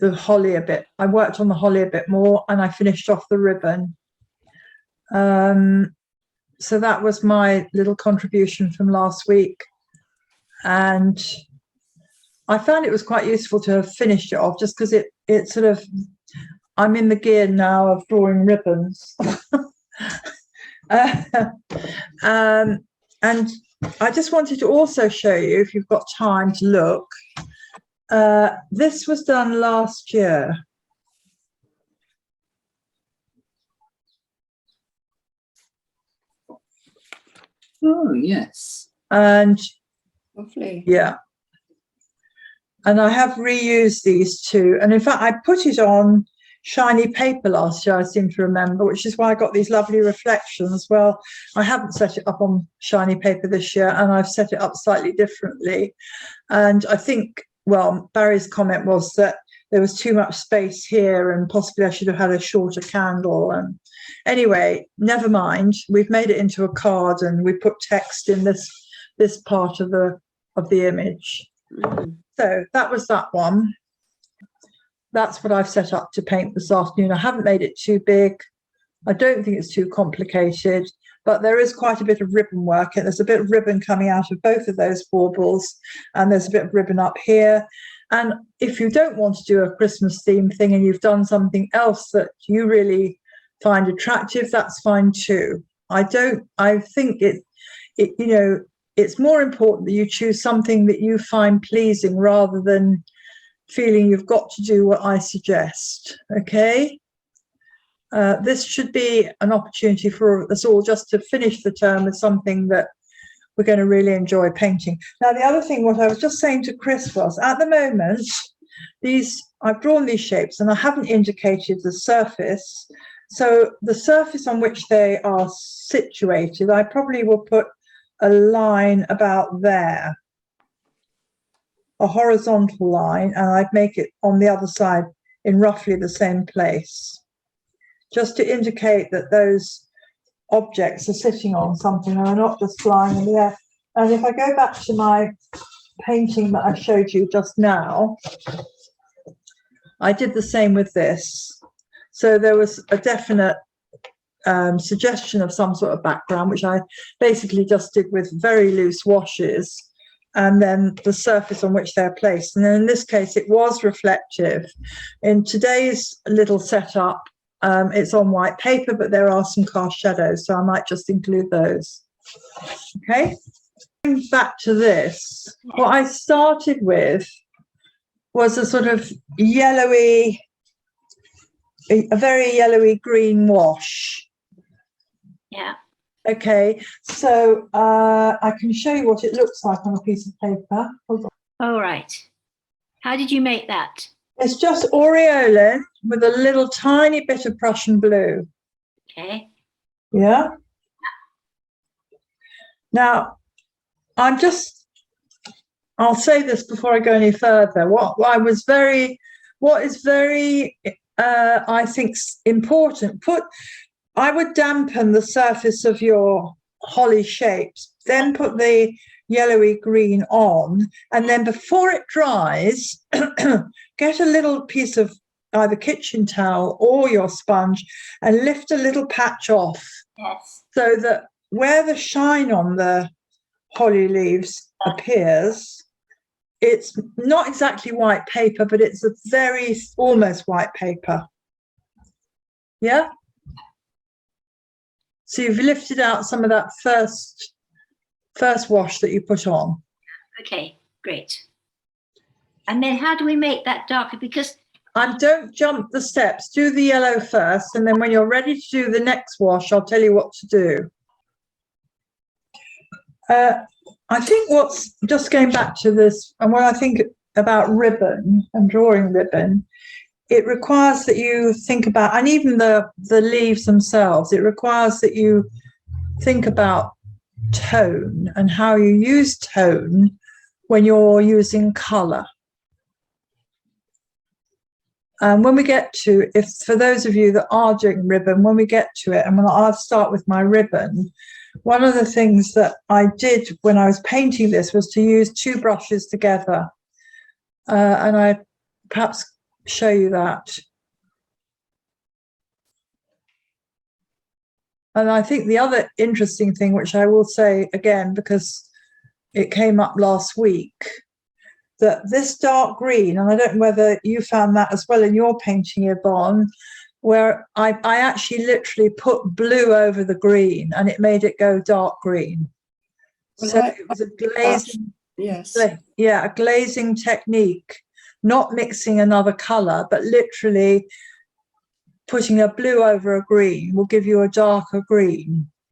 holly a bit. I worked on the holly a bit more, and I finished off the ribbon. So that was my little contribution from last week, and I found it was quite useful to have finished it off, just because it sort of, I'm in the gear now of drawing ribbons. And I just wanted to also show you, if you've got time to look, this was done last year. Oh, yes. And Lovely. yeah. And I have reused these two. And in fact, I put it on shiny paper last year, I seem to remember, which is why I got these lovely reflections. Well, I haven't set it up on shiny paper this year, and I've set it up slightly differently. And I think, well, Barry's comment was that there was too much space here, and possibly I should have had a shorter candle. And anyway, never mind. We've made it into a card, and we put text in this part of the image. So that was that one. That's what I've set up to paint this afternoon. I haven't made it too big. I don't think it's too complicated, but there is quite a bit of ribbon work, and there's a bit of ribbon coming out of both of those baubles, and there's a bit of ribbon up here. And if you don't want to do a Christmas theme thing and you've done something else that you really find attractive, that's fine too. I think it's more important that you choose something that you find pleasing rather than feeling you've got to do what I suggest. Okay, this should be an opportunity for us all just to finish the term with something that we're going to really enjoy painting. Now, the other thing, what I was just saying to Chris was, at the moment, I've drawn these shapes and I haven't indicated the surface. So the surface on which they are situated, I probably will put a line about there, a horizontal line, and I'd make it on the other side in roughly the same place, just to indicate that those objects are sitting on something and are not just flying in the air. And if I go back to my painting that I showed you just now, I did the same with this. So there was a definite suggestion of some sort of background, which I basically just did with very loose washes, and then the surface on which they're placed. And then in this case, it was reflective. In today's little setup, it's on white paper, but there are some cast shadows, so I might just include those. Okay, back to this. What I started with was a sort of yellowy, a very yellowy green wash. Yeah. Okay, so I can show you what it looks like on a piece of paper. Hold on. All right. How did you make that? It's just aureolin with a little tiny bit of Prussian blue. Okay. Yeah. Now, I'll say this before I go any further. What is very, I think, important. I would dampen the surface of your holly shapes, then put the yellowy green on, and then before it dries, get a little piece of either kitchen towel or your sponge and lift a little patch off. Yes. So that where the shine on the holly leaves appears, it's not exactly white paper, but it's a very almost white paper. Yeah. So you've lifted out some of that first wash that you put on. Okay, great. And then how do we make that darker? Because don't jump the steps. Do the yellow first, and then when you're ready to do the next wash, I'll tell you what to do. I think what's just going back to this, and when I think about ribbon and drawing ribbon, it requires that you think about, and even the leaves themselves, it requires that you think about tone and how you use tone when you're using colour. And when we get to, for those of you that are doing ribbon, when we get to it, and I'll start with my ribbon, one of the things that I did when I was painting this was to use two brushes together. And I perhaps show you that. And I think the other interesting thing, which I will say again, because it came up last week, that this dark green, and I don't know whether you found that as well in your painting, Yvonne, where I actually literally put blue over the green and it made it go dark green. Well, So it was a glazing, Yes. yeah, a glazing technique, not mixing another colour, but literally putting a blue over a green will give you a darker green.